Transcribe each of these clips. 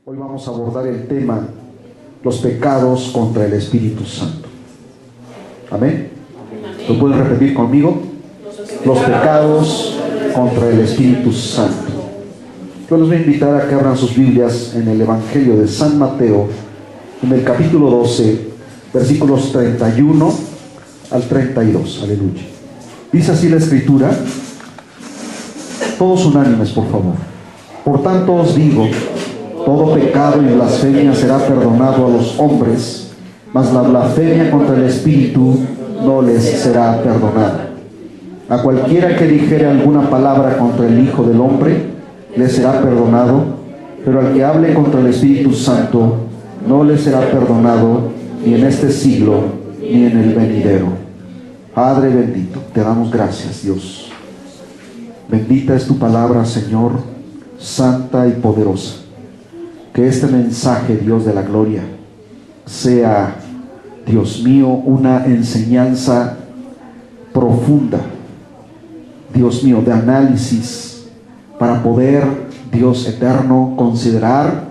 Hoy vamos a abordar el tema, los pecados contra el Espíritu Santo. Amén. ¿Lo pueden repetir conmigo? Los pecados contra el Espíritu Santo. Yo les voy a invitar a que abran sus Biblias en el Evangelio de San Mateo, en el capítulo 12, versículos 31 al 32. Aleluya. Dice así la Escritura. Todos unánimes, por favor. Por tanto os digo, todo pecado y blasfemia será perdonado a los hombres, mas la blasfemia contra el Espíritu no les será perdonada. A cualquiera que dijere alguna palabra contra el Hijo del Hombre, le será perdonado, pero al que hable contra el Espíritu Santo, no le será perdonado, ni en este siglo, ni en el venidero. Padre bendito, te damos gracias, Dios. Bendita es tu palabra, Señor, santa y poderosa. Que este mensaje, Dios de la gloria, sea, Dios mío, una enseñanza profunda, Dios mío, de análisis, para poder, Dios eterno, considerar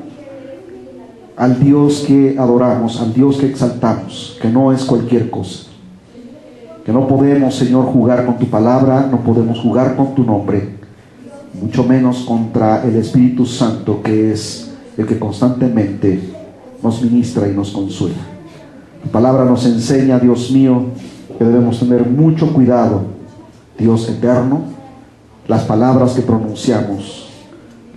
al Dios que adoramos, al Dios que exaltamos, que no es cualquier cosa. Que no podemos, Señor, jugar con tu palabra, no podemos jugar con tu nombre, mucho menos contra el Espíritu Santo, que es el que constantemente nos ministra y nos consuela. Tu palabra nos enseña, Dios mío, que debemos tener mucho cuidado, Dios eterno, las palabras que pronunciamos,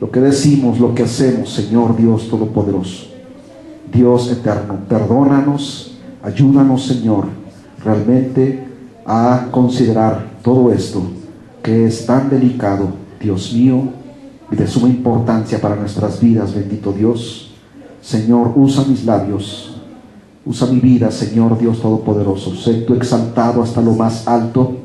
lo que decimos, lo que hacemos, Señor Dios Todopoderoso. Dios eterno, perdónanos, ayúdanos, Señor, realmente a considerar todo esto que es tan delicado, Dios mío, y de suma importancia para nuestras vidas. Bendito Dios. Señor, usa mis labios, usa mi vida, Señor Dios Todopoderoso. Sé tú exaltado hasta lo más alto,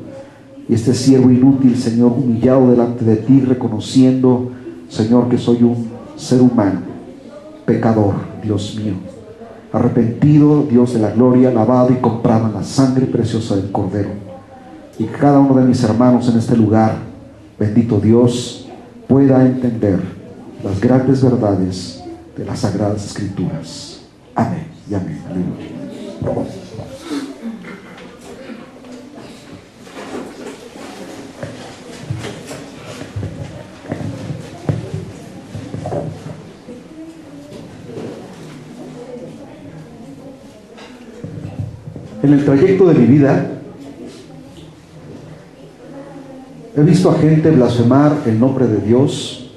y este siervo inútil, Señor, humillado delante de ti, reconociendo, Señor, que soy un ser humano, pecador, Dios mío, arrepentido, Dios de la gloria, lavado y comprado en la sangre preciosa del Cordero. Y cada uno de mis hermanos en este lugar, bendito Dios, pueda entender las grandes verdades de las Sagradas Escrituras. Amén y amén. Aleluya. En el trayecto de mi vida he visto a gente blasfemar el nombre de Dios.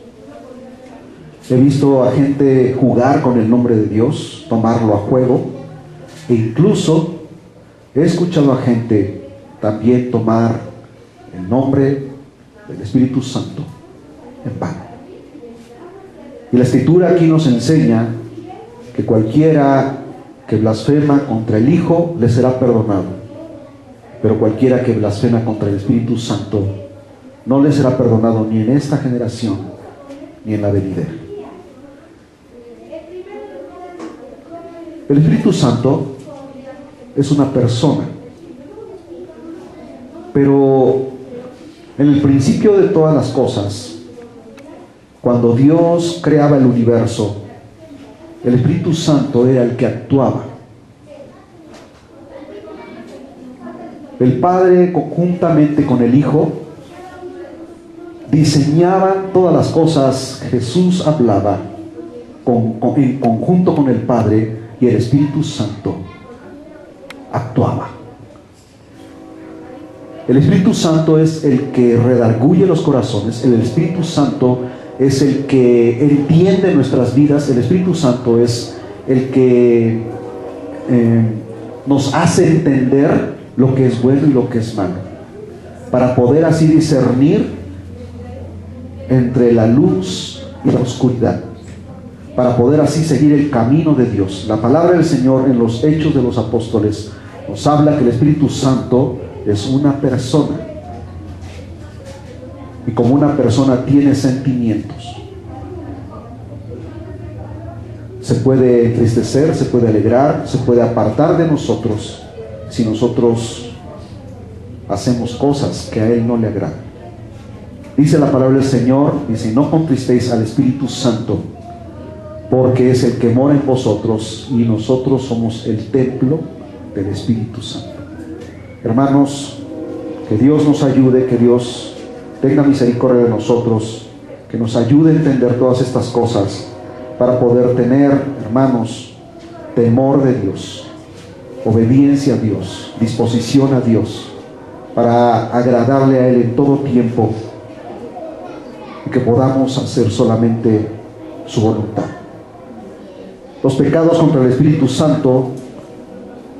He visto a gente jugar con el nombre de Dios, tomarlo a juego. E incluso he escuchado a gente también tomar el nombre del Espíritu Santo en vano. Y la Escritura aquí nos enseña que cualquiera que blasfema contra el Hijo le será perdonado, pero cualquiera que blasfema contra el Espíritu Santo no le será perdonado ni en esta generación ni en la venidera. El Espíritu Santo es una persona, pero en el principio de todas las cosas, cuando Dios creaba el universo, el Espíritu Santo era el que actuaba. El Padre, conjuntamente con el Hijo, diseñaban todas las cosas. Jesús hablaba en conjunto con el Padre, y el Espíritu Santo actuaba. El Espíritu Santo es el que redarguye los corazones. El Espíritu Santo es el que entiende nuestras vidas. El Espíritu Santo es el que nos hace entender lo que es bueno y lo que es malo, para poder así discernir entre la luz y la oscuridad, para poder así seguir el camino de Dios. La palabra del Señor en los Hechos de los Apóstoles nos habla que el Espíritu Santo es una persona, y como una persona tiene sentimientos. Se puede entristecer, se puede alegrar, se puede apartar de nosotros si nosotros hacemos cosas que a Él no le agradan. Dice la palabra del Señor, dice: no contristéis al Espíritu Santo, porque es el que mora en vosotros y nosotros somos el templo del Espíritu Santo. Hermanos, que Dios nos ayude, que Dios tenga misericordia de nosotros, que nos ayude a entender todas estas cosas para poder tener, hermanos, temor de Dios, obediencia a Dios, disposición a Dios, para agradarle a Él en todo tiempo y que podamos hacer solamente su voluntad. Los pecados contra el Espíritu Santo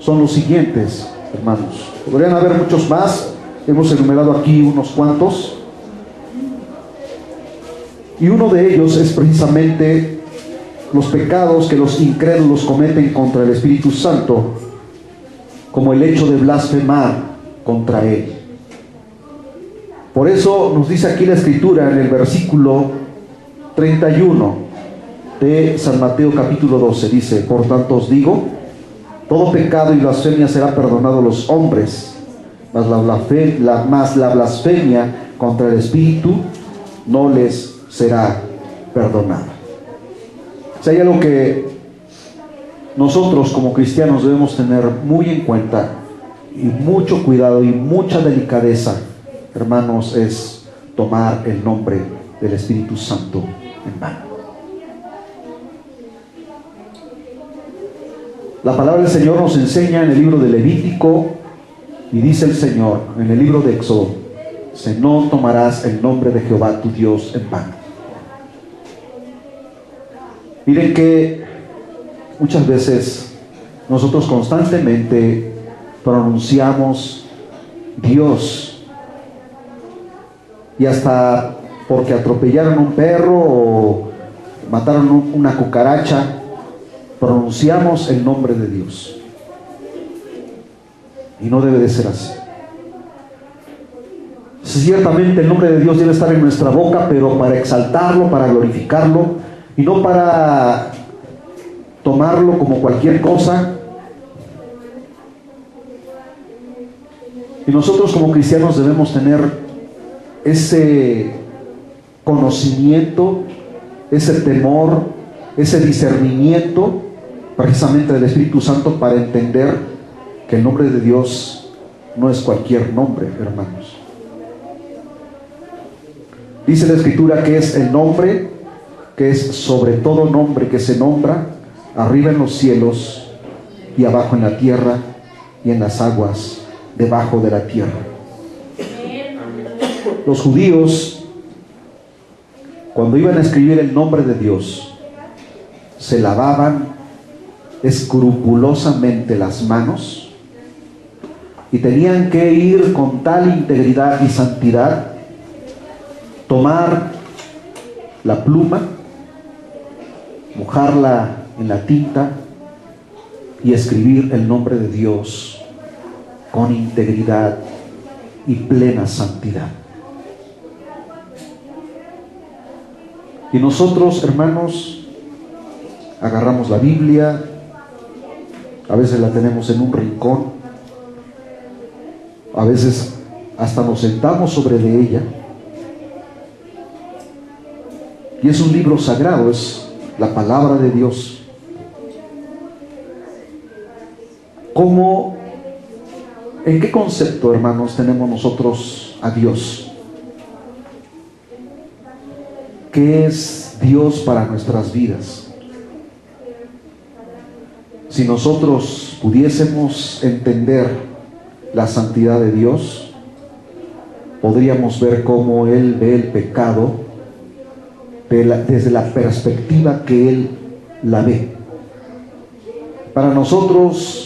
son los siguientes, hermanos. Podrían haber muchos más, hemos enumerado aquí unos cuantos, y uno de ellos es precisamente los pecados que los incrédulos cometen contra el Espíritu Santo, como el hecho de blasfemar contra Él. Por eso nos dice aquí la Escritura en el versículo 31 de San Mateo capítulo 12, dice: por tanto os digo, todo pecado y blasfemia será perdonado a los hombres, mas la blasfemia contra el Espíritu no les será perdonada. Si hay algo que nosotros como cristianos debemos tener muy en cuenta y mucho cuidado y mucha delicadeza, hermanos, es tomar el nombre del Espíritu Santo en vano. La palabra del Señor nos enseña en el libro de Levítico, y dice el Señor en el libro de Éxodo: no tomarás el nombre de Jehová tu Dios en vano. Miren que muchas veces nosotros constantemente pronunciamos Dios, y hasta porque atropellaron un perro o mataron una cucaracha, pronunciamos el nombre de Dios, y no debe de ser así. Ciertamente el nombre de Dios debe estar en nuestra boca, pero para exaltarlo, para glorificarlo, y no para tomarlo como cualquier cosa. Y nosotros como cristianos debemos tener ese conocimiento, ese temor, ese discernimiento precisamente del Espíritu Santo, para entender que el nombre de Dios no es cualquier nombre, hermanos. Dice la Escritura que es el nombre que es sobre todo nombre que se nombra, arriba en los cielos y abajo en la tierra y en las aguas debajo de la tierra. Los judíos, cuando iban a escribir el nombre de Dios, se lavaban escrupulosamente las manos y tenían que ir con tal integridad y santidad, tomar la pluma, mojarla en la tinta y escribir el nombre de Dios con integridad y plena santidad. Y nosotros, hermanos, agarramos la Biblia, a veces la tenemos en un rincón, a veces hasta nos sentamos sobre de ella, y es un libro sagrado, es la palabra de Dios. ¿En qué concepto, hermanos, tenemos nosotros a Dios? ¿Qué es Dios para nuestras vidas? Si nosotros pudiésemos entender la santidad de Dios, podríamos ver cómo Él ve el pecado desde la perspectiva que Él la ve. Para nosotros,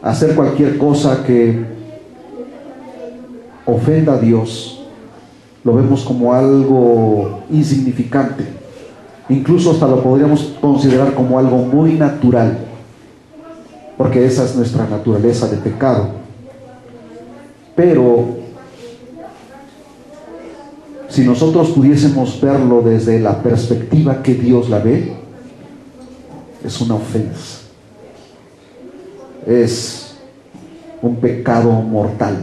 hacer cualquier cosa que ofenda a Dios, lo vemos como algo insignificante. Incluso hasta lo podríamos considerar como algo muy natural, porque esa es nuestra naturaleza de pecado. Pero si nosotros pudiésemos verlo desde la perspectiva que Dios la ve, es una ofensa, es un pecado mortal.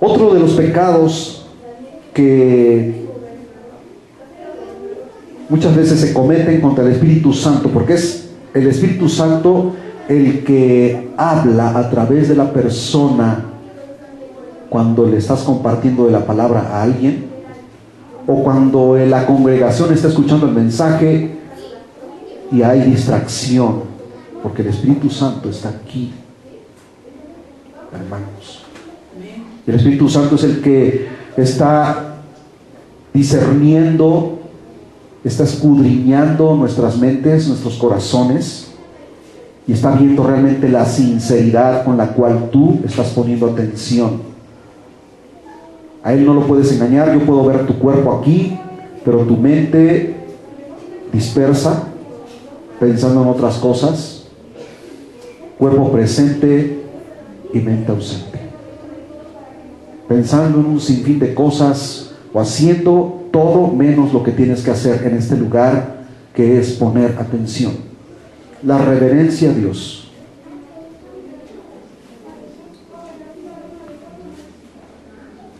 Otro de los pecados que muchas veces se cometen contra el Espíritu Santo, porque es el Espíritu Santo el que habla a través de la persona cuando le estás compartiendo de la palabra a alguien, o cuando la congregación está escuchando el mensaje y hay distracción, porque el Espíritu Santo está aquí, hermanos. El Espíritu Santo es el que está discerniendo, está escudriñando nuestras mentes, nuestros corazones, y está viendo realmente la sinceridad con la cual tú estás poniendo atención. A Él no lo puedes engañar. Yo puedo ver tu cuerpo aquí, pero tu mente dispersa, pensando en otras cosas, cuerpo presente y mente ausente, pensando en un sinfín de cosas o haciendo todo menos lo que tienes que hacer en este lugar, que es poner atención. La reverencia a Dios.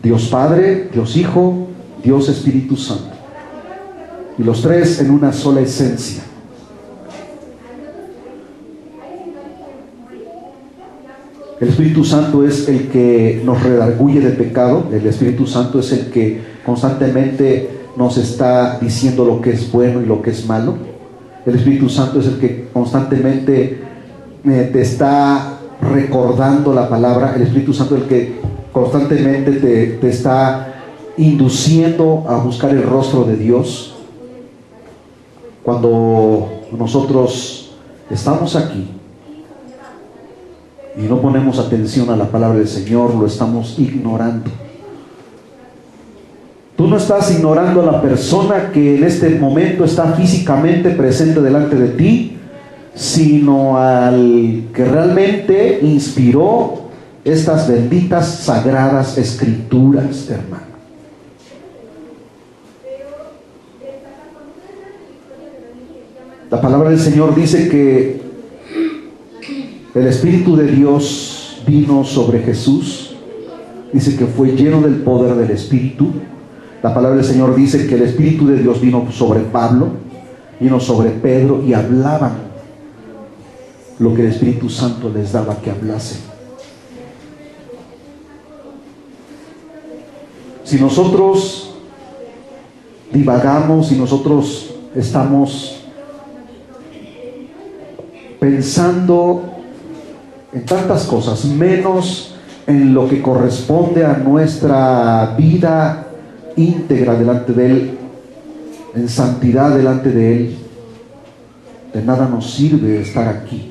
Dios Padre, Dios Hijo, Dios Espíritu Santo. Y los tres en una sola esencia. El Espíritu Santo es el que nos redarguye del pecado. El Espíritu Santo es el que constantemente nos está diciendo lo que es bueno y lo que es malo. El Espíritu Santo es el que constantemente te está recordando la palabra. El Espíritu Santo es el que constantemente te está induciendo a buscar el rostro de Dios. Cuando nosotros estamos aquí y no ponemos atención a la palabra del Señor, lo estamos ignorando. Tú no estás ignorando a la persona que en este momento está físicamente presente delante de ti, sino al que realmente inspiró estas benditas sagradas escrituras, hermano. La palabra del Señor dice que el Espíritu de Dios vino sobre Jesús. Dice que fue lleno del poder del Espíritu. La palabra del Señor dice que el Espíritu de Dios vino sobre Pablo, vino sobre Pedro, y hablaban lo que el Espíritu Santo les daba que hablase. Si nosotros divagamos, si nosotros estamos pensando en tantas cosas, menos en lo que corresponde a nuestra vida íntegra delante de Él, en santidad delante de Él, de nada nos sirve estar aquí.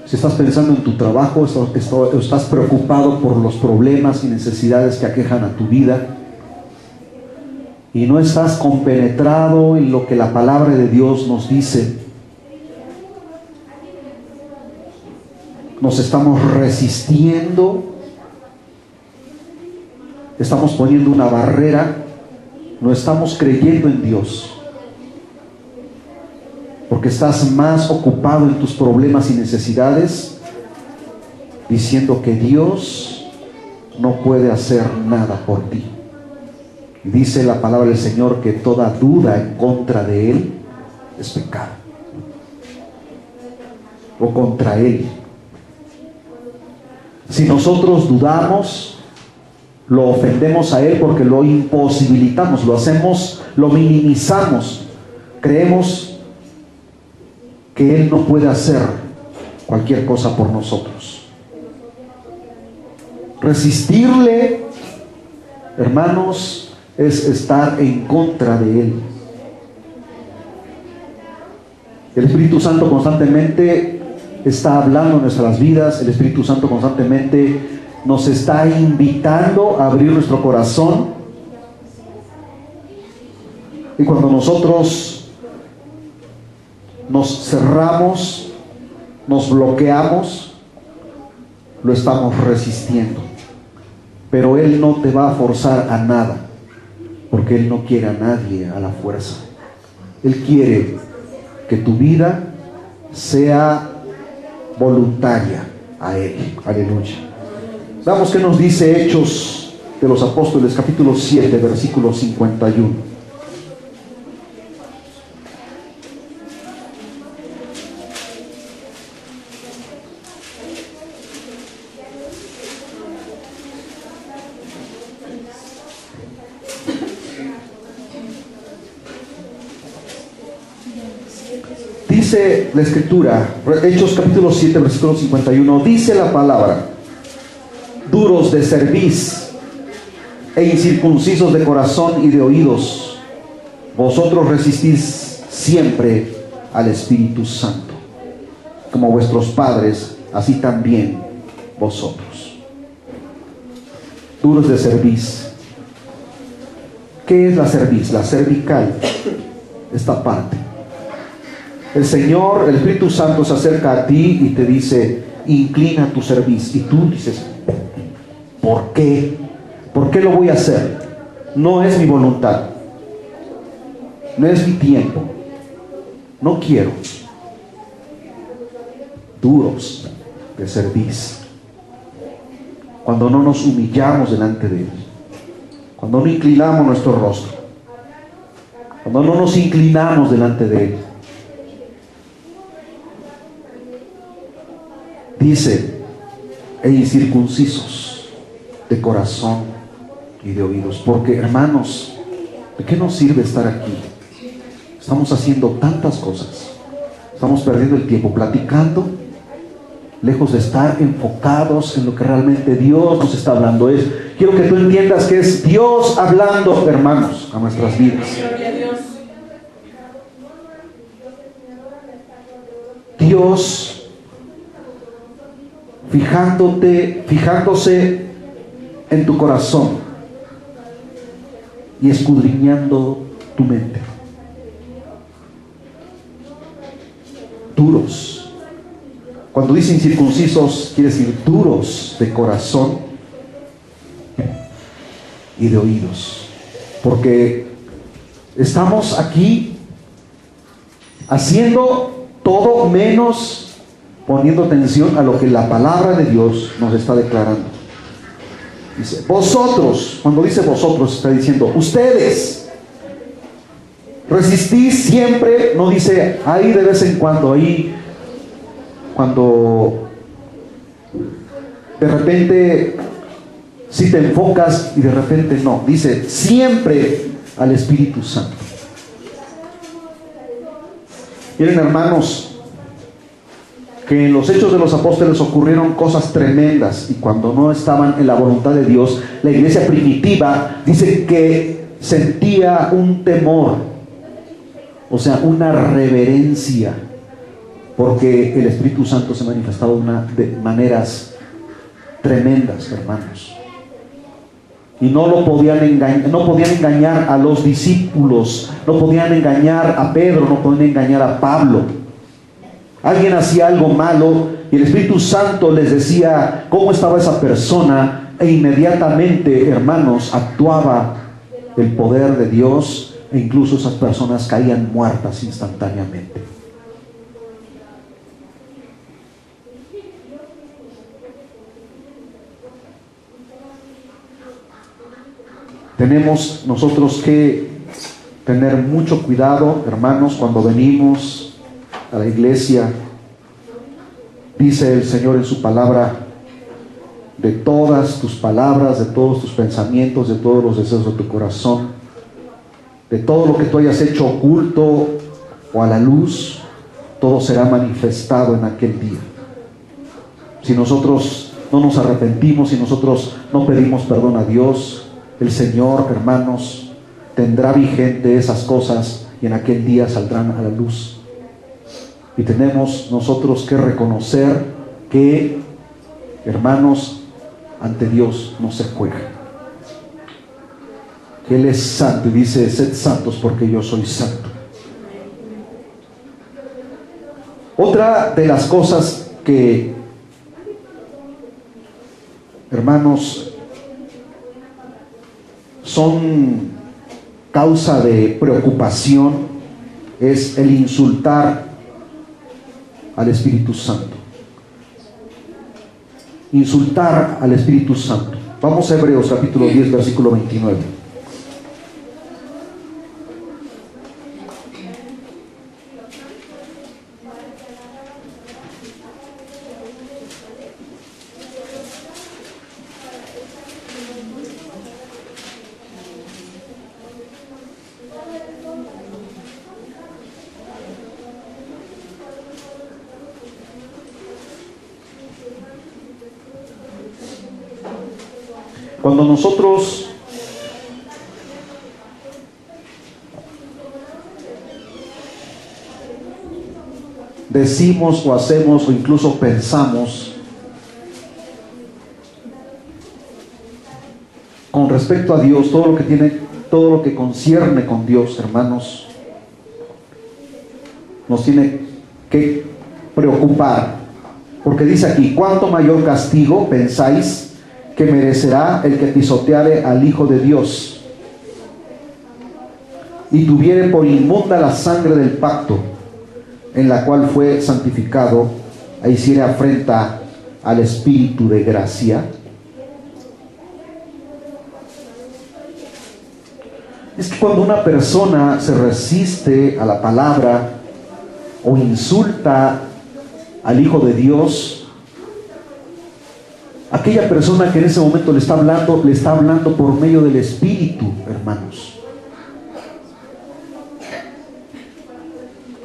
Si estás pensando en tu trabajo, estás preocupado por los problemas y necesidades que aquejan a tu vida, y no estás compenetrado en lo que la palabra de Dios nos dice, nos estamos resistiendo, estamos poniendo una barrera, no estamos creyendo en Dios, porque estás más ocupado en tus problemas y necesidades, diciendo que Dios no puede hacer nada por ti. Y dice la palabra del Señor que toda duda en contra de Él es pecado, o contra Él. Si nosotros dudamos, lo ofendemos a Él, porque lo imposibilitamos, lo hacemos, lo minimizamos. Creemos que Él no puede hacer cualquier cosa por nosotros. Resistirle, hermanos, es estar en contra de Él. El Espíritu Santo constantemente está hablando en nuestras vidas. El Espíritu Santo constantemente nos está invitando a abrir nuestro corazón. Y cuando nosotros nos cerramos, nos bloqueamos, lo estamos resistiendo. Pero Él no te va a forzar a nada, porque Él no quiere a nadie a la fuerza. Él quiere que tu vida sea voluntaria a Él. Aleluya. Veamos qué nos dice Hechos de los Apóstoles, capítulo 7, versículo 51. Dice la Escritura, Hechos capítulo 7, versículo 51, dice la palabra: duros de cerviz e incircuncisos de corazón y de oídos, vosotros resistís siempre al Espíritu Santo, como vuestros padres, así también vosotros. Duros de cerviz. ¿Qué es la cerviz? La cervical, esta parte. El Señor, el Espíritu Santo se acerca a ti y te dice: inclina tu cerviz. Y tú dices: ¿por qué? ¿Por qué lo voy a hacer? No es mi voluntad, no es mi tiempo, no quiero. Duros de cerviz. Cuando no nos humillamos delante de Él, cuando no inclinamos nuestro rostro, cuando no nos inclinamos delante de Él. Dice: e incircuncisos de corazón y de oídos. Porque, hermanos, ¿de qué nos sirve estar aquí? Estamos haciendo tantas cosas, estamos perdiendo el tiempo platicando, lejos de estar enfocados en lo que realmente Dios nos está hablando. Quiero que tú entiendas que es Dios hablando, hermanos, a nuestras vidas. Dios fijándose en tu corazón y escudriñando tu mente. Duros. Cuando dice incircuncisos, quiere decir duros de corazón y de oídos. Porque estamos aquí haciendo todo menos poniendo atención a lo que la palabra de Dios nos está declarando. Dice vosotros. Cuando dice vosotros, está diciendo ustedes. Resistís siempre. No dice ahí de vez en cuando, ahí cuando de repente si te enfocas y de repente no. Dice siempre al Espíritu Santo. Miren, hermanos, que en los Hechos de los Apóstoles ocurrieron cosas tremendas, y cuando no estaban en la voluntad de Dios, la iglesia primitiva dice que sentía un temor, o sea, una reverencia, porque el Espíritu Santo se manifestaba de maneras tremendas, hermanos. Y no podían engañar a los discípulos, no podían engañar a Pedro, no podían engañar a Pablo. Alguien hacía algo malo y el Espíritu Santo les decía cómo estaba esa persona, e inmediatamente, hermanos, actuaba el poder de Dios, e incluso esas personas caían muertas instantáneamente. Tenemos nosotros que tener mucho cuidado, hermanos, cuando venimos a la iglesia. Dice el Señor en su palabra: de todas tus palabras, de todos tus pensamientos, de todos los deseos de tu corazón, de todo lo que tú hayas hecho oculto o a la luz, todo será manifestado en aquel día. Si nosotros no nos arrepentimos, si nosotros no pedimos perdón a Dios, el Señor, hermanos, tendrá vigente esas cosas y en aquel día saldrán a la luz. Y tenemos nosotros que reconocer que, hermanos, ante Dios no se juega. Que Él es santo y dice: sed santos porque yo soy santo. Otra de las cosas que, hermanos, son causa de preocupación es el insultar al Espíritu Santo. insultar al Espíritu Santo. Vamos a Hebreos capítulo 10, versículo 29. Cuando nosotros decimos o hacemos o incluso pensamos con respecto a Dios, todo lo que concierne con Dios, hermanos, nos tiene que preocupar, porque dice aquí: ¿cuánto mayor castigo pensáis que merecerá el que pisoteare al Hijo de Dios y tuviere por inmunda la sangre del pacto en la cual fue santificado e hiciere afrenta al Espíritu de gracia? Es que cuando una persona se resiste a la palabra o insulta al Hijo de Dios, aquella persona que en ese momento le está hablando por medio del Espíritu, hermanos.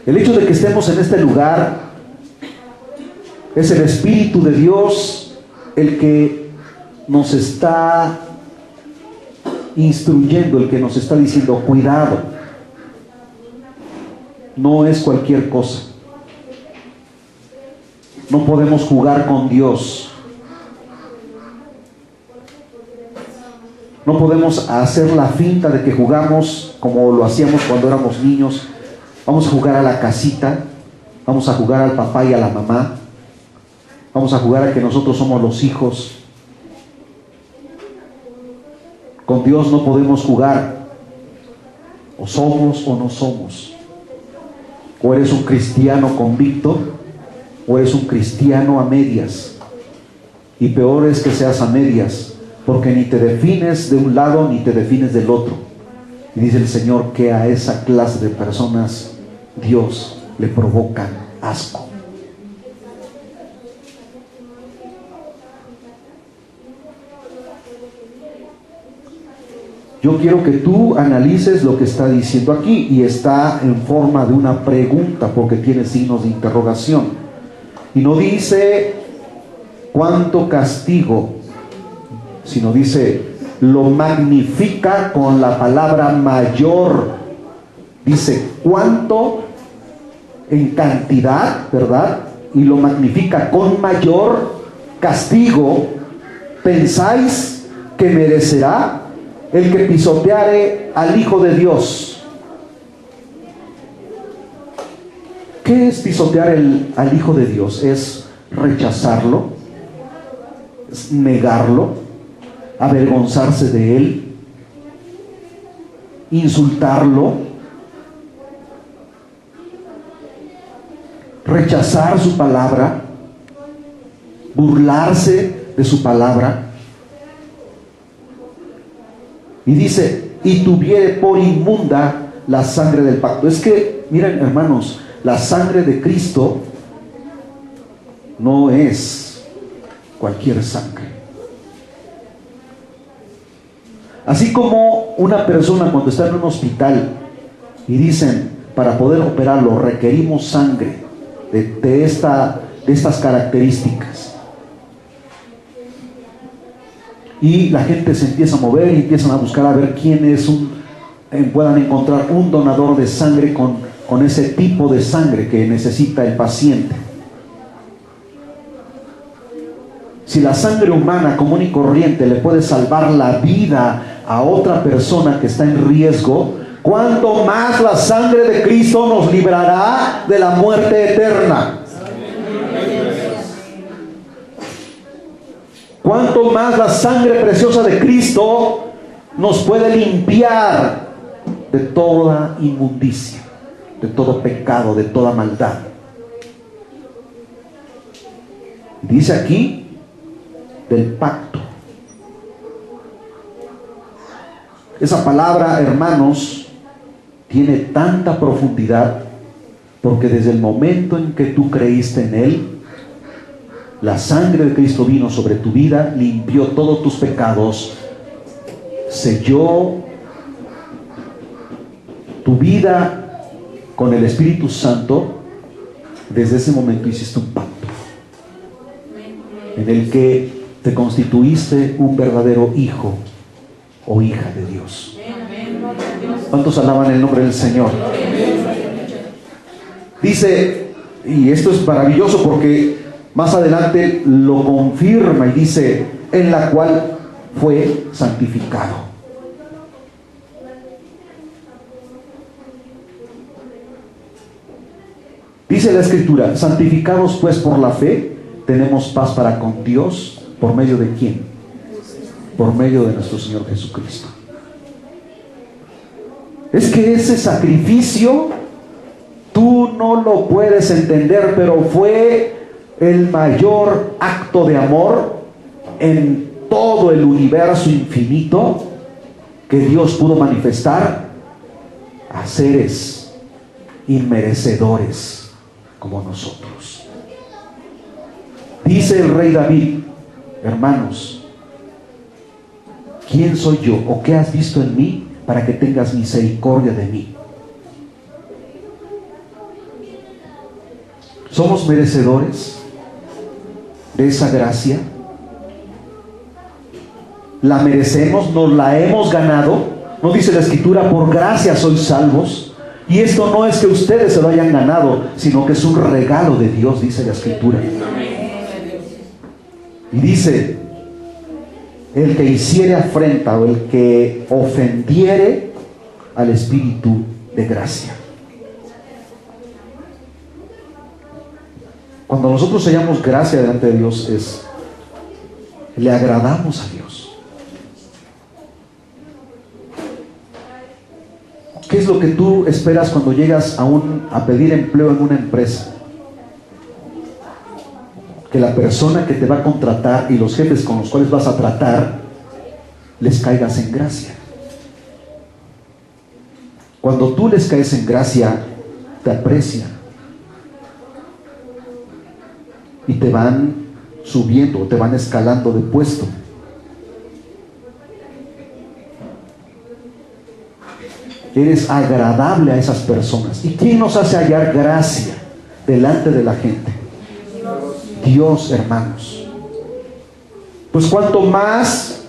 El hecho de que estemos en este lugar es el Espíritu de Dios el que nos está instruyendo, el que nos está diciendo: cuidado, no es cualquier cosa. No podemos jugar con Dios. No podemos hacer la finta de que jugamos como lo hacíamos cuando éramos niños. Vamos a jugar a la casita, vamos a jugar al papá y a la mamá, vamos a jugar a que nosotros somos los hijos. Con Dios no podemos jugar. O somos o no somos. O eres un cristiano convicto, o eres un cristiano a medias. Y peor es que seas a medias, porque ni te defines de un lado ni te defines del otro. Y dice el Señor que a esa clase de personas Dios le provoca asco. Yo quiero que tú analices lo que está diciendo aquí, y está en forma de una pregunta porque tiene signos de interrogación. Y no dice cuánto castigo, sino dice, lo magnifica con la palabra mayor. Dice cuánto en cantidad, ¿verdad? Y lo magnifica con mayor castigo. ¿Pensáis que merecerá el que pisoteare al Hijo de Dios? ¿Qué es pisotear al Hijo de Dios? Es rechazarlo, es negarlo, avergonzarse de él, insultarlo, rechazar su palabra, burlarse de su palabra. Y dice, y tuviere por inmunda la sangre del pacto. Es que, miren, hermanos, la sangre de Cristo no es cualquier sangre. Así como una persona cuando está en un hospital y dicen, para poder operarlo requerimos sangre de estas características, y la gente se empieza a mover y empiezan a buscar a ver quién puedan encontrar un donador de sangre con ese tipo de sangre que necesita el paciente. Si la sangre humana común y corriente le puede salvar la vida a otra persona que está en riesgo, ¿cuánto más la sangre de Cristo nos librará de la muerte eterna? ¿Cuánto más la sangre preciosa de Cristo nos puede limpiar de toda inmundicia, de todo pecado, de toda maldad? Dice aquí del pacto. Esa palabra, hermanos, tiene tanta profundidad porque desde el momento en que tú creíste en Él, la sangre de Cristo vino sobre tu vida, limpió todos tus pecados, selló tu vida con el Espíritu Santo. Desde ese momento hiciste un pacto en el que te constituiste un verdadero hijo o hija de Dios. ¿Cuántos alaban el nombre del Señor? Dice, y esto es maravilloso porque más adelante lo confirma y dice, en la cual fue santificado. Dice la Escritura, santificados pues por la fe, tenemos paz para con Dios. ¿Por medio de quién? Por medio de nuestro Señor Jesucristo. Es que ese sacrificio tú no lo puedes entender, pero fue el mayor acto de amor en todo el universo infinito que Dios pudo manifestar a seres inmerecedores como nosotros. Dice el rey David, hermanos, ¿quién soy yo o qué has visto en mí para que tengas misericordia de mí? ¿Somos merecedores de esa gracia? ¿La merecemos? ¿Nos la hemos ganado? ¿No dice la Escritura, por gracia sois salvos? Y esto no es que ustedes se lo hayan ganado, sino que es un regalo de Dios, dice la Escritura. Y dice, el que hiciere afrenta o el que ofendiere al Espíritu de gracia. Cuando nosotros hallamos gracia delante de Dios, le agradamos a Dios. ¿Qué es lo que tú esperas cuando llegas a pedir empleo en una empresa? Que la persona que te va a contratar y los jefes con los cuales vas a tratar, les caigas en gracia. Cuando tú les caes en gracia, te aprecian y te van subiendo, te van escalando de puesto. Eres agradable a esas personas. ¿Y quién nos hace hallar gracia delante de la gente? Dios, hermanos. Pues cuanto más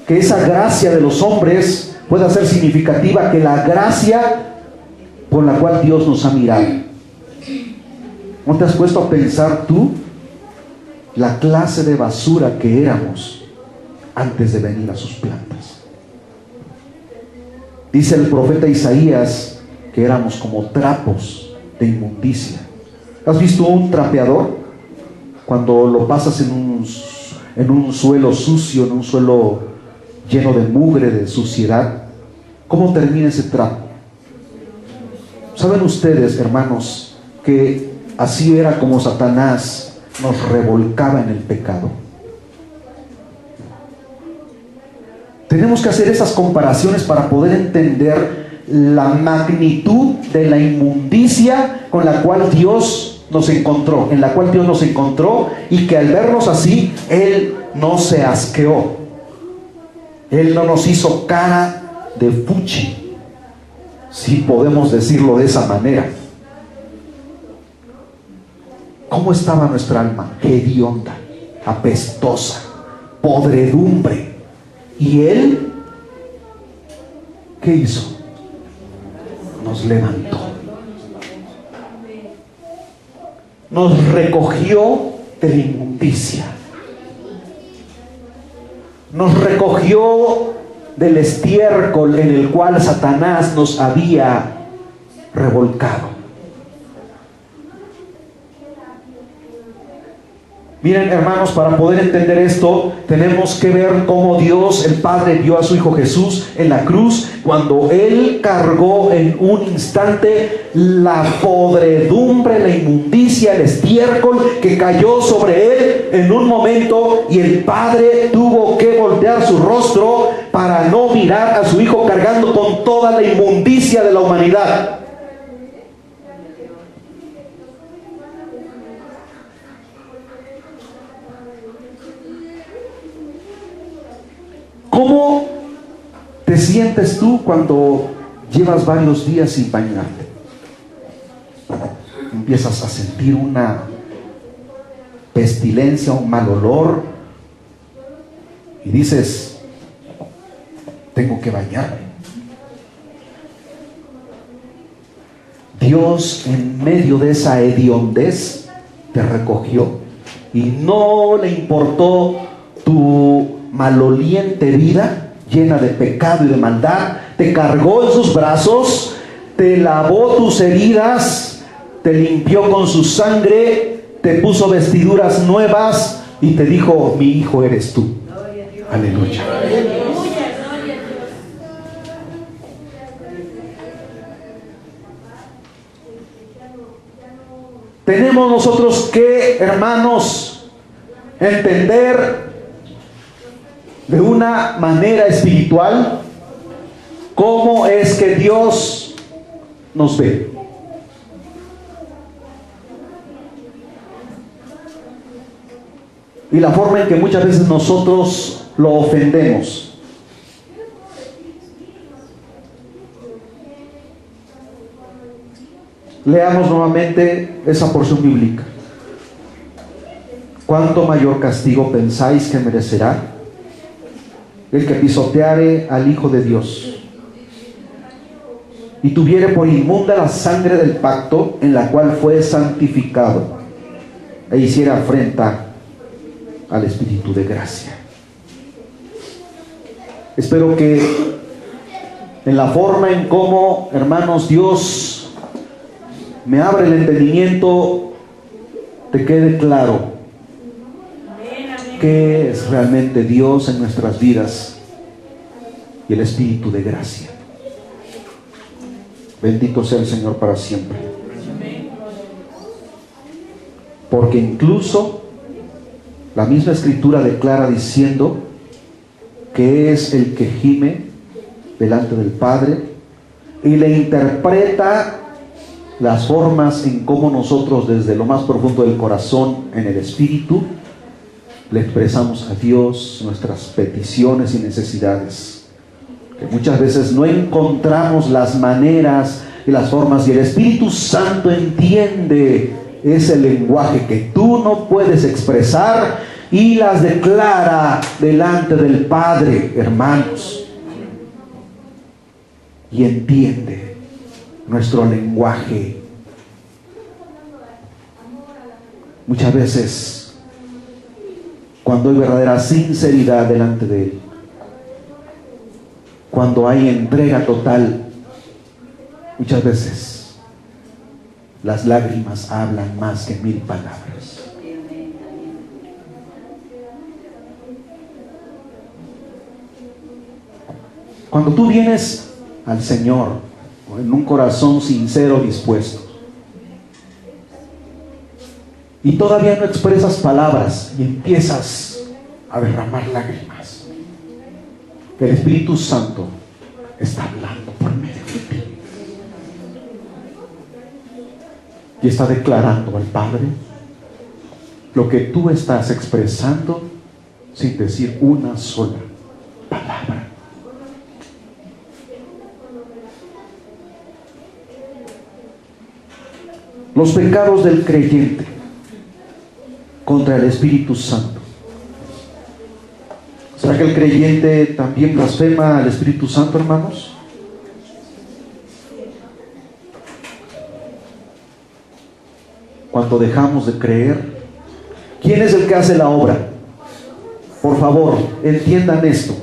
que esa gracia de los hombres pueda ser significativa que la gracia por la cual Dios nos ha mirado. ¿No te has puesto a pensar tú la clase de basura que éramos antes de venir a sus plantas? Dice el profeta Isaías que éramos como trapos de inmundicia. ¿Has visto un trapeador? Cuando lo pasas en un suelo sucio, en un suelo lleno de mugre, de suciedad, ¿cómo termina ese trapo? ¿Saben ustedes, hermanos, que así era como Satanás nos revolcaba en el pecado? Tenemos que hacer esas comparaciones para poder entender la magnitud de la inmundicia con la cual Dios nos encontró, en la cual Dios nos encontró, y que al vernos así, Él no se asqueó. Él no nos hizo cara de fuchi, si podemos decirlo de esa manera. ¿Cómo estaba nuestra alma? Hedionda, apestosa, podredumbre. ¿Y Él qué hizo? Nos levantó. Nos recogió de la inmundicia. Nos recogió del estiércol en el cual Satanás nos había revolcado. Miren, hermanos, para poder entender esto, tenemos que ver cómo Dios, el Padre, vio a su Hijo Jesús en la cruz, cuando Él cargó en un instante la podredumbre, la inmundicia, el estiércol que cayó sobre Él en un momento, y el Padre tuvo que voltear su rostro para no mirar a su Hijo cargando con toda la inmundicia de la humanidad. ¿Cómo te sientes tú cuando llevas varios días sin bañarte? Empiezas a sentir una pestilencia, un mal olor, y dices, tengo que bañarme. Dios, en medio de esa hediondez, te recogió y no le importó tu maloliente vida llena de pecado y de maldad. Te cargó en sus brazos, te lavó tus heridas, te limpió con su sangre, te puso vestiduras nuevas y te dijo, mi hijo eres tú. Aleluya. Tenemos nosotros que, hermanos, entender de una manera espiritual cómo es que Dios nos ve. Y la forma en que muchas veces nosotros lo ofendemos. Leamos nuevamente esa porción bíblica. ¿Cuánto mayor castigo pensáis que merecerá el que pisoteare al Hijo de Dios y tuviere por inmunda la sangre del pacto en la cual fue santificado e hiciera afrenta al Espíritu de gracia? Espero que en la forma en cómo, hermanos, Dios me abre el entendimiento, te quede claro qué es realmente Dios en nuestras vidas y el Espíritu de gracia. Bendito sea el Señor para siempre. Porque incluso la misma Escritura declara diciendo que es el que gime delante del Padre y le interpreta las formas en cómo nosotros desde lo más profundo del corazón, en el Espíritu, le expresamos a Dios nuestras peticiones y necesidades, que muchas veces no encontramos las maneras y las formas, y el Espíritu Santo entiende ese lenguaje que tú no puedes expresar y las declara delante del Padre, hermanos, y entiende nuestro lenguaje. Muchas veces, cuando hay verdadera sinceridad delante de Él, cuando hay entrega total, muchas veces las lágrimas hablan más que 1000 palabras. Cuando tú vienes al Señor en un corazón sincero, dispuesto, y todavía no expresas palabras y empiezas a derramar lágrimas, el Espíritu Santo está hablando por medio de ti y está declarando al Padre lo que tú estás expresando sin decir una sola palabra. Los pecados del creyente contra el Espíritu Santo. ¿Será que el creyente también blasfema al Espíritu Santo, hermanos? Cuando dejamos de creer, ¿quién es el que hace la obra? Por favor, entiendan esto.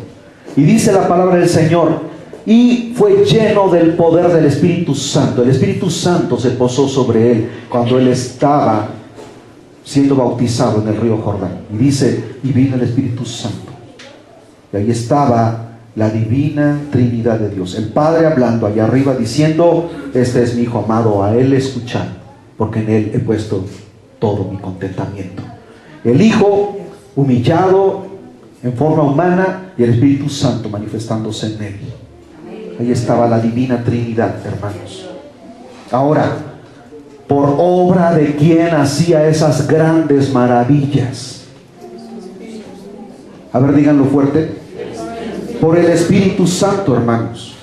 Y dice la palabra del Señor: y fue lleno del poder del Espíritu Santo. El Espíritu Santo se posó sobre él cuando él estaba siendo bautizado en el río Jordán. Y dice, y vino el Espíritu Santo. Y ahí estaba la divina Trinidad de Dios. El Padre hablando allá arriba diciendo, este es mi Hijo amado, a Él escuchad, porque en Él he puesto todo mi contentamiento. El Hijo humillado en forma humana y el Espíritu Santo manifestándose en Él. Ahí estaba la divina Trinidad, hermanos. Ahora, ¿por obra de quién hacía esas grandes maravillas? A ver, díganlo fuerte. Por el Espíritu Santo, hermanos.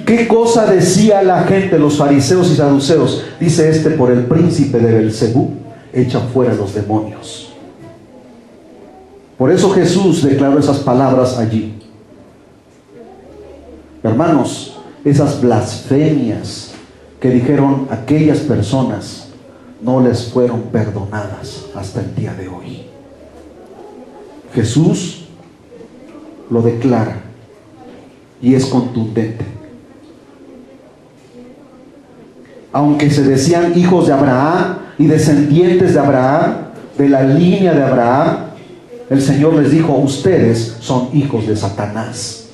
¿Qué cosa decía la gente, los fariseos y saduceos? Dice este, por el príncipe de Belzebú, echa fuera los demonios. Por eso Jesús declaró esas palabras allí. Hermanos, esas blasfemias que dijeron aquellas personas no les fueron perdonadas hasta el día de hoy. Jesús lo declara y es contundente. Aunque se decían hijos de Abraham y descendientes de Abraham, de la línea de Abraham, el Señor les dijo, ustedes son hijos de Satanás.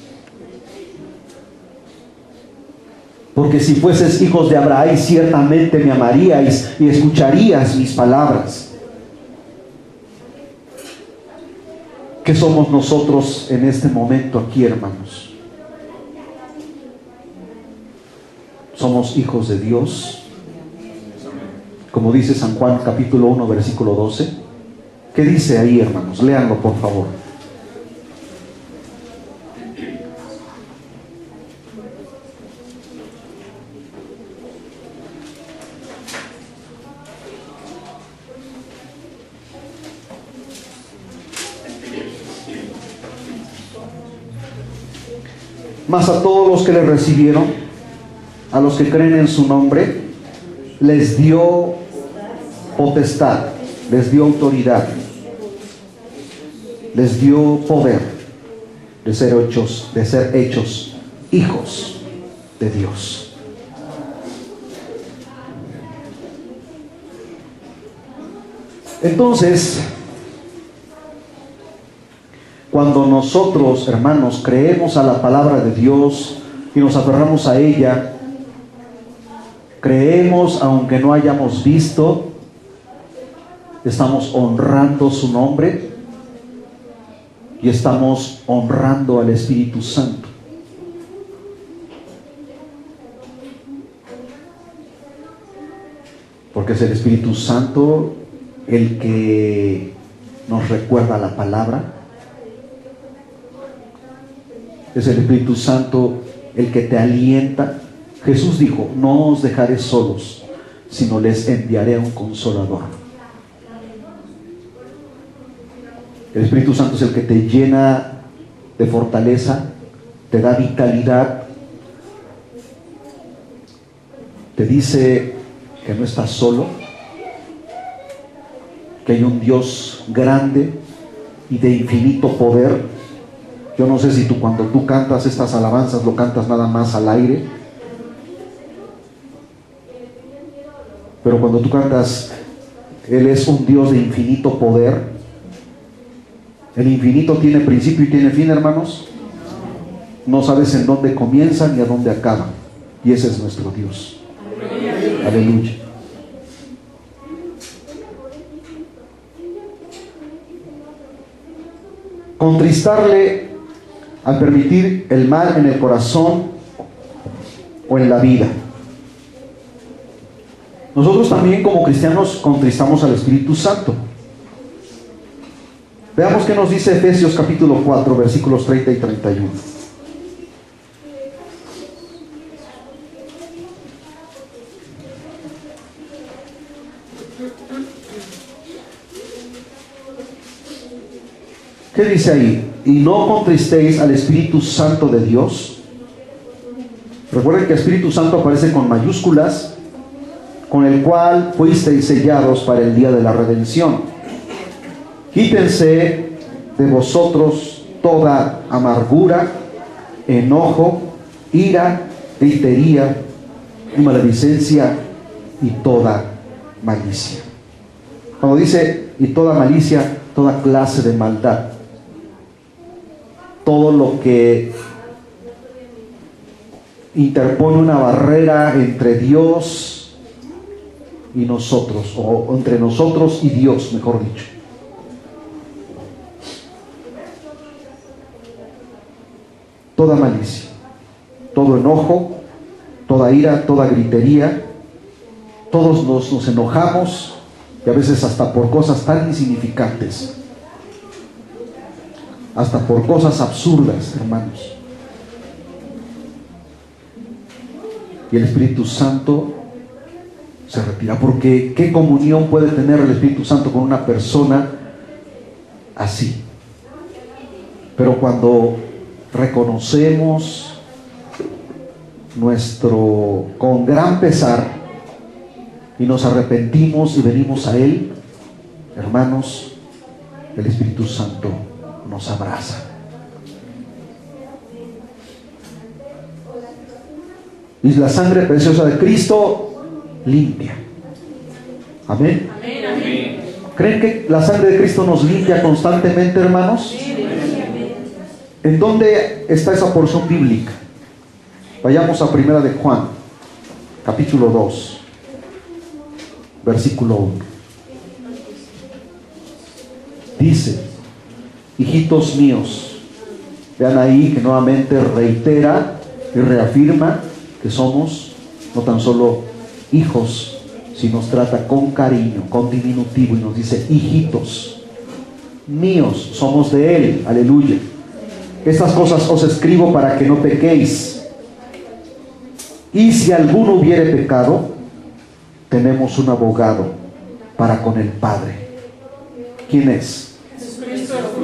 Porque si fueses hijos de Abraham, ciertamente me amaríais y escucharías mis palabras. ¿Qué somos nosotros en este momento aquí, hermanos? Somos hijos de Dios, como dice San Juan capítulo 1 versículo 12. ¿Qué dice ahí, hermanos? Léanlo, por favor. Mas a todos los que le recibieron, a los que creen en su nombre, les dio potestad, les dio autoridad, les dio poder de ser hechos hijos de Dios. Entonces, cuando nosotros, hermanos, creemos a la palabra de Dios y nos aferramos a ella, creemos aunque no hayamos visto, estamos honrando su nombre y estamos honrando al Espíritu Santo. Porque es el Espíritu Santo el que nos recuerda la palabra. Es el Espíritu Santo el que te alienta. Jesús dijo, no os dejaré solos, sino les enviaré un consolador. El Espíritu Santo es el que te llena de fortaleza, te da vitalidad, te dice que no estás solo, que hay un Dios grande y de infinito poder. Yo no sé si tú cuando tú cantas estas alabanzas lo cantas nada más al aire, pero cuando tú cantas, Él es un Dios de infinito poder. El infinito tiene principio y tiene fin, hermanos. No sabes en dónde comienza ni a dónde acaba, y ese es nuestro Dios. Aleluya. Contristarle al permitir el mal en el corazón o en la vida. Nosotros también como cristianos contristamos al Espíritu Santo. Veamos qué nos dice Efesios capítulo 4 versículos 30 y 31. ¿Qué dice ahí? Y no contristéis al Espíritu Santo de Dios. Recuerden que Espíritu Santo aparece con mayúsculas, con el cual fuisteis sellados para el día de la redención. Quítense de vosotros toda amargura, enojo, ira, gritería y maledicencia y toda malicia. Cuando dice, y toda malicia, toda clase de maldad, todo lo que interpone una barrera entre Dios y nosotros, o entre nosotros y Dios, mejor dicho. Toda malicia, todo enojo, toda ira, toda gritería. Todos nos enojamos, y a veces hasta por cosas tan insignificantes, hasta por cosas absurdas, hermanos. Y el Espíritu Santo se retira, porque ¿qué comunión puede tener el Espíritu Santo con una persona así? Pero cuando reconocemos con gran pesar, y nos arrepentimos y venimos a Él, hermanos, el Espíritu Santo nos abraza. Y la sangre preciosa de Cristo limpia. Amén. Amén, amén. ¿Creen que la sangre de Cristo nos limpia constantemente, hermanos? ¿En dónde está esa porción bíblica? Vayamos a 1 de Juan, capítulo 2. Versículo 1. Dice: hijitos míos, vean ahí que nuevamente reitera y reafirma que somos no tan solo hijos, sino nos trata con cariño, con diminutivo, y nos dice hijitos míos, somos de Él, aleluya. Estas cosas os escribo para que no pequéis. Y si alguno hubiere pecado, tenemos un abogado para con el Padre. ¿Quién es?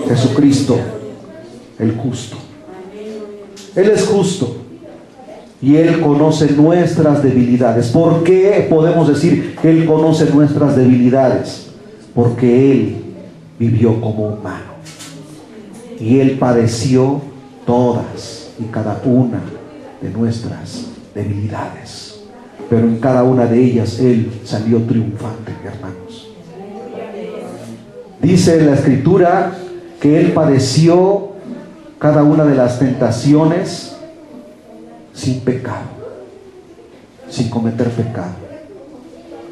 Jesucristo, el justo. Él es justo y Él conoce nuestras debilidades. ¿Por qué podemos decir que Él conoce nuestras debilidades? Porque Él vivió como humano y Él padeció todas y cada una de nuestras debilidades. Pero en cada una de ellas Él salió triunfante, hermanos. Dice la Escritura que Él padeció cada una de las tentaciones sin pecado, sin cometer pecado.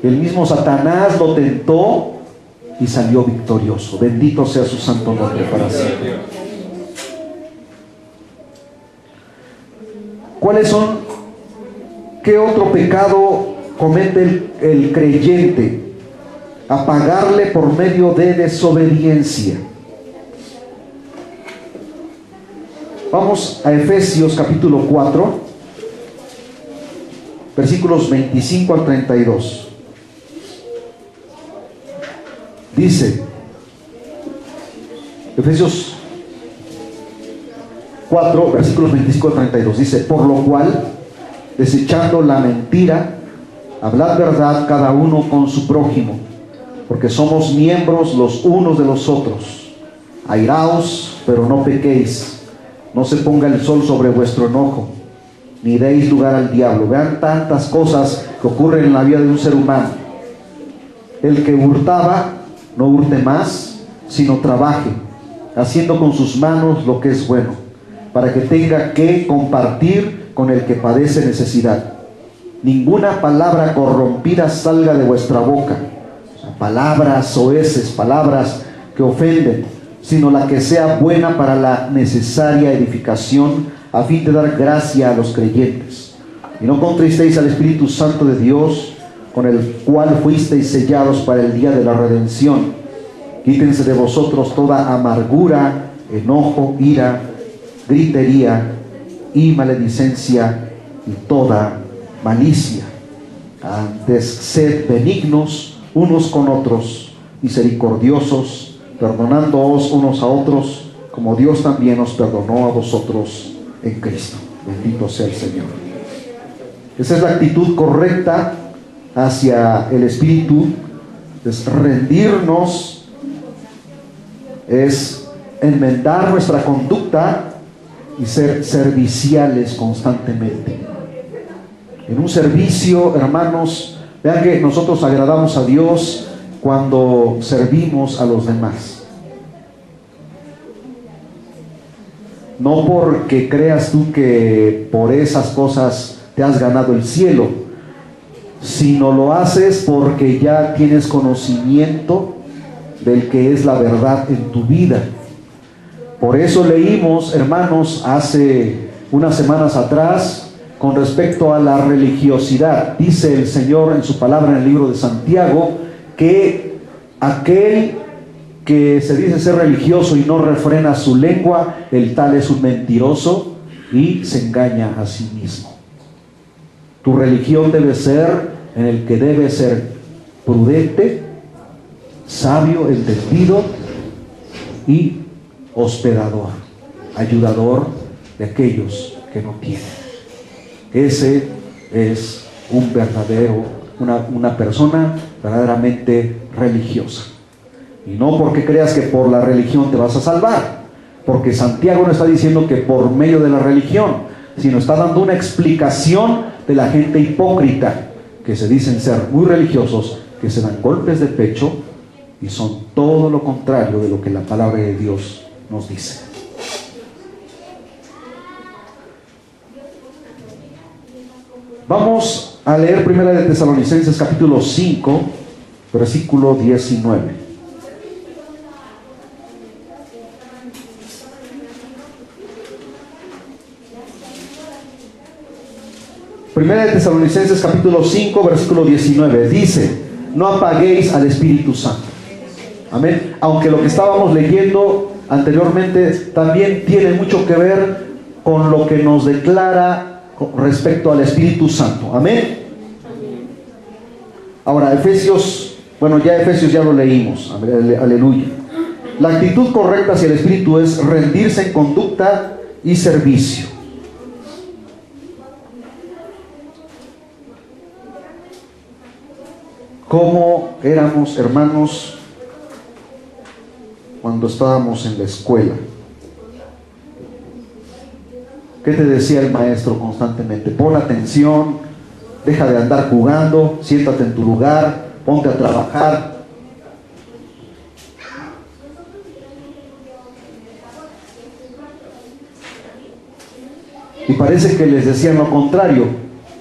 El mismo Satanás lo tentó y salió victorioso. Bendito sea su santo nombre para siempre. ¿Cuáles son? ¿Qué otro pecado comete el creyente? Apagarle por medio de desobediencia. Vamos a Efesios capítulo 4, versículos 25 al 32. Dice, Efesios 4, versículos 25 al 32, dice: por lo cual, desechando la mentira, hablad verdad cada uno con su prójimo, porque somos miembros los unos de los otros. Airaos, pero no pequéis. No se ponga el sol sobre vuestro enojo, ni deis lugar al diablo. Vean tantas cosas que ocurren en la vida de un ser humano. El que hurtaba, no hurte más, sino trabaje, haciendo con sus manos lo que es bueno, para que tenga que compartir con el que padece necesidad. Ninguna palabra corrompida salga de vuestra boca, o sea, palabras soeces, palabras que ofenden, sino la que sea buena para la necesaria edificación, a fin de dar gracia a los creyentes. Y no contristéis al Espíritu Santo de Dios, con el cual fuisteis sellados para el día de la redención. Quítense de vosotros toda amargura, enojo, ira, gritería y maledicencia y toda malicia. Antes sed benignos unos con otros, misericordiosos, perdonándoos unos a otros, como Dios también os perdonó a vosotros en Cristo. Bendito sea el Señor. Esa es la actitud correcta hacia el Espíritu: es rendirnos, es enmendar nuestra conducta y ser serviciales constantemente. En un servicio, hermanos, vean que nosotros agradamos a Dios cuando servimos a los demás. No porque creas tú que por esas cosas te has ganado el cielo, sino lo haces porque ya tienes conocimiento del que es la verdad en tu vida. Por eso leímos, hermanos, hace unas semanas atrás, con respecto a la religiosidad. Dice el Señor en su palabra en el libro de Santiago, que aquel que se dice ser religioso y no refrena su lengua, el tal es un mentiroso y se engaña a sí mismo. Tu religión debe ser en el que debe ser prudente, sabio, entendido y hospedador, ayudador de aquellos que no tienen. Ese es un verdadero, una persona verdaderamente religiosa. Y no porque creas que por la religión te vas a salvar, porque Santiago no está diciendo que por medio de la religión, sino está dando una explicación de la gente hipócrita que se dicen ser muy religiosos, que se dan golpes de pecho y son todo lo contrario de lo que la palabra de Dios nos dice. Vamos a leer Primera de Tesalonicenses capítulo 5, versículo 19. Primera de Tesalonicenses capítulo 5, versículo 19. Dice: no apaguéis al Espíritu Santo. Amén. Aunque lo que estábamos leyendo anteriormente también tiene mucho que ver con lo que nos declara respecto al Espíritu Santo. Amén. Ahora, Efesios ya lo leímos. Aleluya. La actitud correcta hacia el Espíritu es rendirse en conducta y servicio. ¿Cómo éramos, hermanos, cuando estábamos en la escuela? ¿Qué te decía el maestro constantemente? Pon atención, deja de andar jugando, siéntate en tu lugar, ponte a trabajar. Y parece que les decían lo contrario.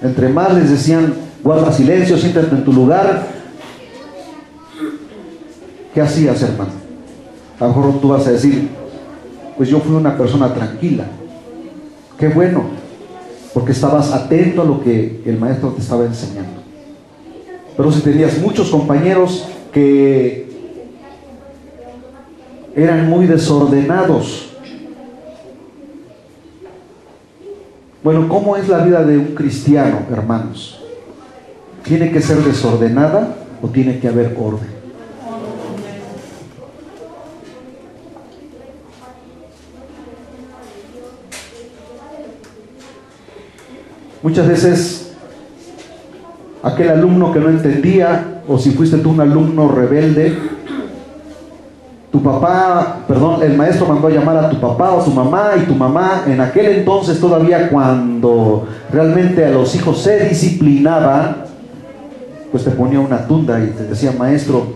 Entre más les decían, guarda silencio, siéntate en tu lugar. ¿Qué hacías, hermano? A lo mejor tú vas a decir, pues yo fui una persona tranquila. Qué bueno, porque estabas atento a lo que el maestro te estaba enseñando. Pero si tenías muchos compañeros que eran muy desordenados, bueno, ¿cómo es la vida de un cristiano, hermanos? ¿Tiene que ser desordenada o tiene que haber orden? Muchas veces aquel alumno que no entendía, o si fuiste tú un alumno rebelde, el maestro mandó a llamar a tu papá o tu mamá, y tu mamá en aquel entonces todavía, cuando realmente a los hijos se disciplinaba, pues te ponía una tunda y te decía: maestro,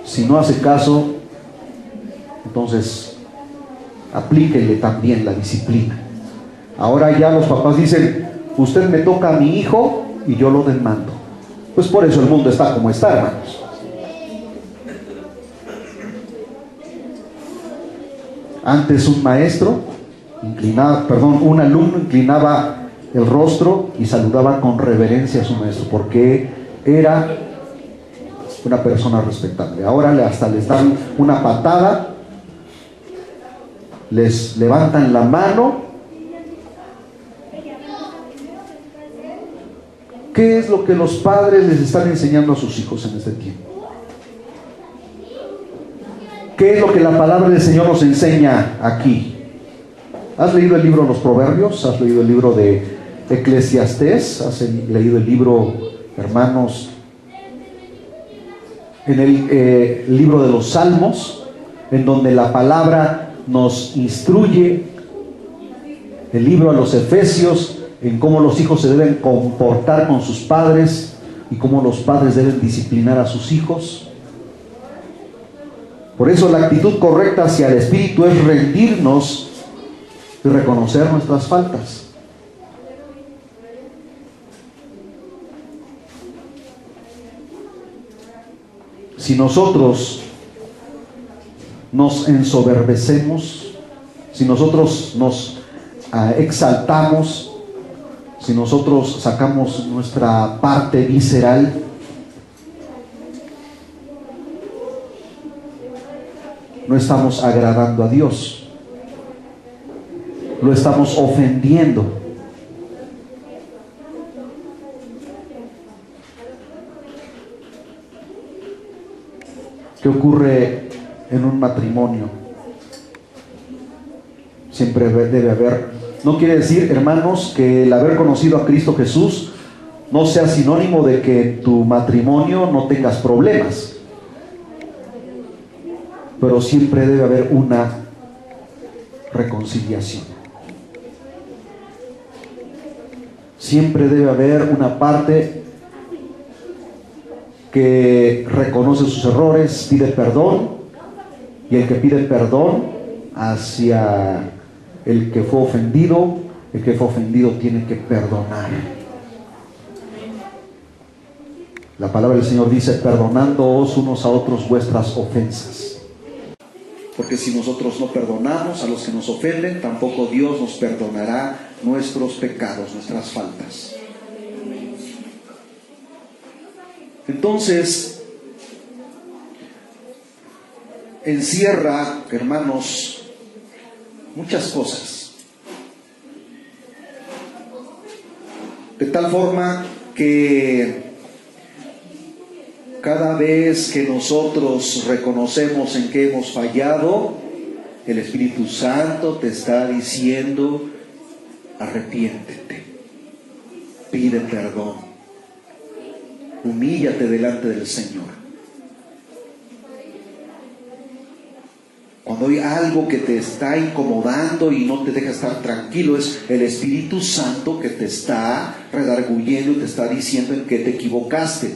si no hace caso, entonces aplíquele también la disciplina. Ahora ya los papás dicen: usted me toca a mi hijo y yo lo demando. Pues por eso el mundo está como está, hermanos. Antes un alumno inclinaba el rostro y saludaba con reverencia a su maestro, porque era una persona respetable. Ahora hasta les dan una patada, les levantan la mano. ¿Qué es lo que los padres les están enseñando a sus hijos en este tiempo? ¿Qué es lo que la palabra del Señor nos enseña aquí? ¿Has leído el libro de los Proverbios? ¿Has leído el libro de Eclesiastés? ¿Has leído el libro, hermanos, en el libro de los Salmos, en donde la palabra nos instruye? El libro a los Efesios, en cómo los hijos se deben comportar con sus padres, y cómo los padres deben disciplinar a sus hijos. Por eso la actitud correcta hacia el Espíritu es rendirnos y reconocer nuestras faltas. Si nosotros nos ensoberbecemos, si nosotros nos exaltamos, si nosotros sacamos nuestra parte visceral, no estamos agradando a Dios, lo estamos ofendiendo. ¿Qué ocurre en un matrimonio? Siempre debe haber, no quiere decir, hermanos, que el haber conocido a Cristo Jesús no sea sinónimo de que en tu matrimonio no tengas problemas, pero siempre debe haber una reconciliación. Siempre debe haber una parte que reconoce sus errores, pide perdón, y el que pide perdón hacia el que fue ofendido tiene que perdonar. La palabra del Señor dice: perdonándoos unos a otros vuestras ofensas. Porque si nosotros no perdonamos a los que nos ofenden, tampoco Dios nos perdonará nuestros pecados, nuestras faltas. Entonces, encierra, hermanos, muchas cosas. De tal forma que cada vez que nosotros reconocemos en que hemos fallado, el Espíritu Santo te está diciendo: arrepiéntete, pide perdón, humíllate delante del Señor. Cuando hay algo que te está incomodando y no te deja estar tranquilo, es el Espíritu Santo que te está redarguyendo y te está diciendo en que te equivocaste.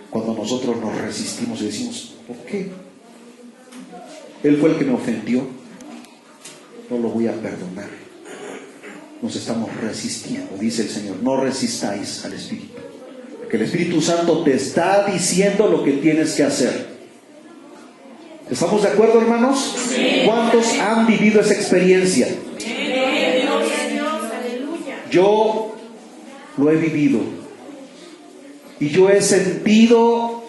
Cuando nosotros nos resistimos y decimos: ¿por qué? Él fue el que me ofendió, no lo voy a perdonar. Nos estamos resistiendo. Dice el Señor: no resistáis al Espíritu, porque el Espíritu Santo te está diciendo lo que tienes que hacer. ¿Estamos de acuerdo, hermanos? Sí. ¿Cuántos han vivido esa experiencia? Yo lo he vivido. Y yo he sentido,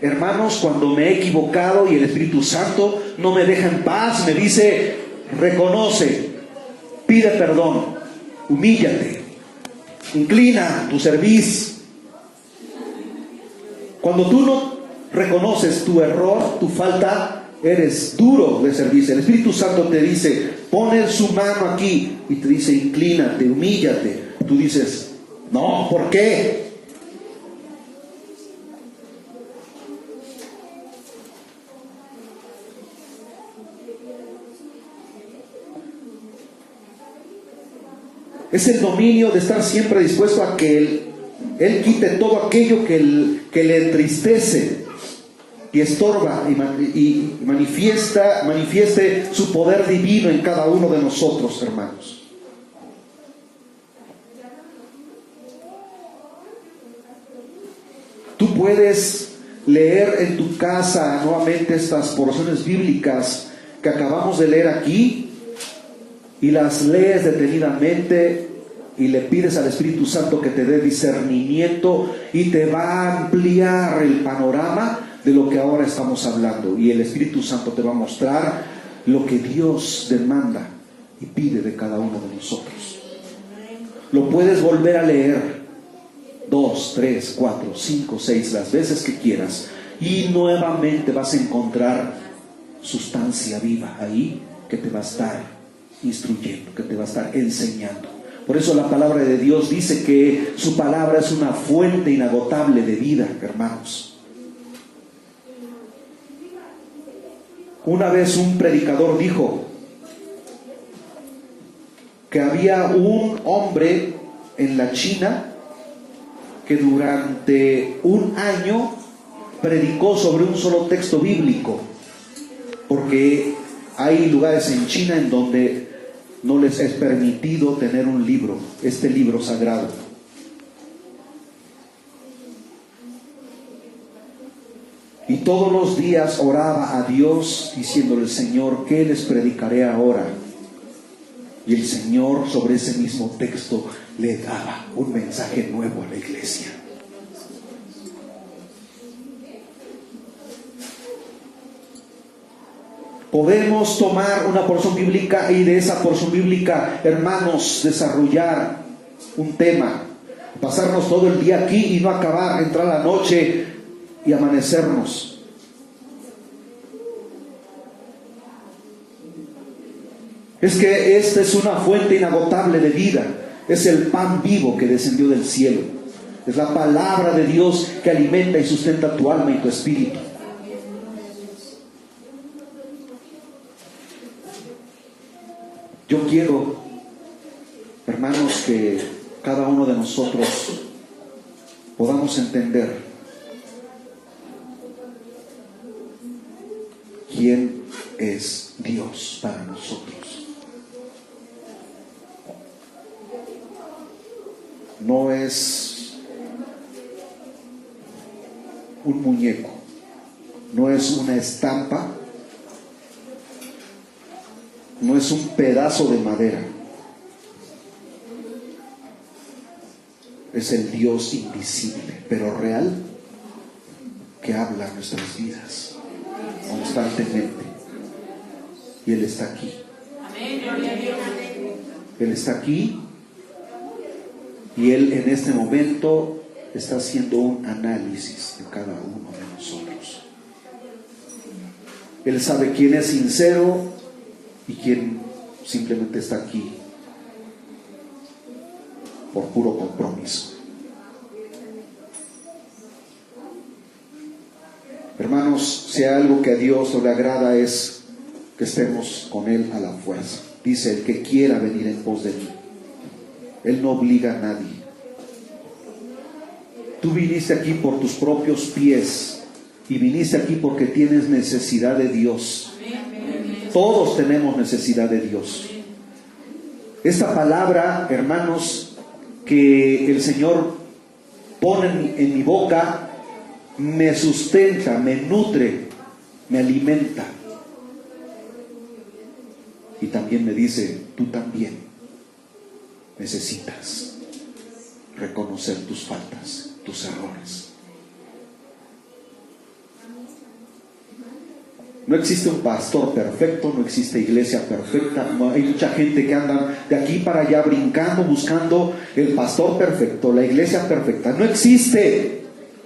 hermanos, cuando me he equivocado y el Espíritu Santo no me deja en paz, me dice: reconoce, pide perdón, humíllate, inclina tu cerviz. Cuando tú no reconoces tu error, tu falta, eres duro de servicio. El Espíritu Santo te dice: pone su mano aquí, y te dice: inclínate, humíllate. Tú dices: no, ¿por qué? Es el dominio de estar siempre dispuesto a que Él quite todo aquello que le entristece y estorba y manifieste su poder divino en cada uno de nosotros, hermanos. Tú puedes leer en tu casa nuevamente estas porciones bíblicas que acabamos de leer aquí, y las lees detenidamente y le pides al Espíritu Santo que te dé discernimiento, y te va a ampliar el panorama de lo que ahora estamos hablando, y el Espíritu Santo te va a mostrar lo que Dios demanda y pide de cada uno de nosotros. Lo puedes volver a leer 2, 3, 4, 5, 6, las veces que quieras, y nuevamente vas a encontrar sustancia viva ahí que te va a estar instruyendo, que te va a estar enseñando. Por eso la palabra de Dios dice que su palabra es una fuente inagotable de vida, hermanos. Una vez un predicador dijo que había un hombre en la China que durante un año predicó sobre un solo texto bíblico, porque hay lugares en China en donde no les es permitido tener un libro, este libro sagrado. Y todos los días oraba a Dios diciéndole: Señor, ¿qué les predicaré ahora? Y el Señor sobre ese mismo texto le daba un mensaje nuevo a la iglesia. Podemos tomar una porción bíblica y de esa porción bíblica, hermanos, desarrollar un tema, pasarnos todo el día aquí y no acabar, entrar la noche y amanecernos. Es que esta es una fuente inagotable de vida, es el pan vivo que descendió del cielo, es la palabra de Dios que alimenta y sustenta tu alma y tu espíritu. Yo quiero, hermanos, que cada uno de nosotros podamos entender quién es Dios para nosotros. No es un muñeco, no es una estampa, no es un pedazo de madera. Es el Dios invisible, pero real, que habla en nuestras vidas constantemente. Y Él está aquí. Él está aquí. Y Él en este momento está haciendo un análisis de cada uno de nosotros. Él sabe quién es sincero y quién simplemente está aquí por puro compromiso. Hermanos, si hay algo que a Dios no le agrada es que estemos con Él a la fuerza. Dice: el que quiera venir en pos de mí. Él no obliga a nadie. Tú viniste aquí por tus propios pies y viniste aquí porque tienes necesidad de Dios. Todos tenemos necesidad de Dios. Esta palabra, hermanos, que el Señor pone en mi boca, me sustenta, me nutre, me alimenta. Y también me dice: tú también necesitas reconocer tus faltas, tus errores. No existe un pastor perfecto, no existe iglesia perfecta. No, hay mucha gente que anda de aquí para allá brincando, buscando el pastor perfecto, la iglesia perfecta. No existe.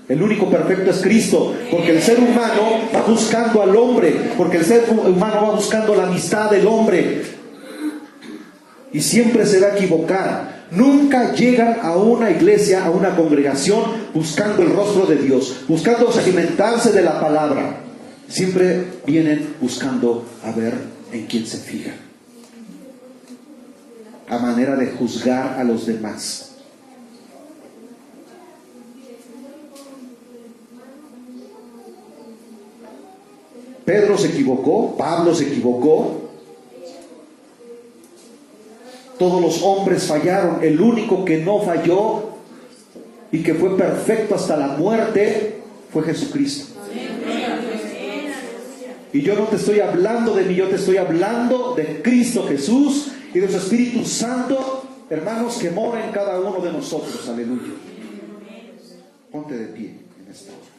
El único perfecto es Cristo, porque el ser humano va buscando al hombre, porque el ser humano va buscando la amistad del hombre y siempre se va a equivocar. Nunca llegan a una iglesia, a una congregación buscando el rostro de Dios, buscando alimentarse de la palabra. Siempre vienen buscando a ver en quién se fijan, a manera de juzgar a los demás. Pedro se equivocó, Pablo se equivocó, todos los hombres fallaron. El único que no falló y que fue perfecto hasta la muerte fue Jesucristo. Y yo no te estoy hablando de mí, yo te estoy hablando de Cristo Jesús y de su Espíritu Santo, hermanos, que mora en cada uno de nosotros. Aleluya. Ponte de pie en esta hora.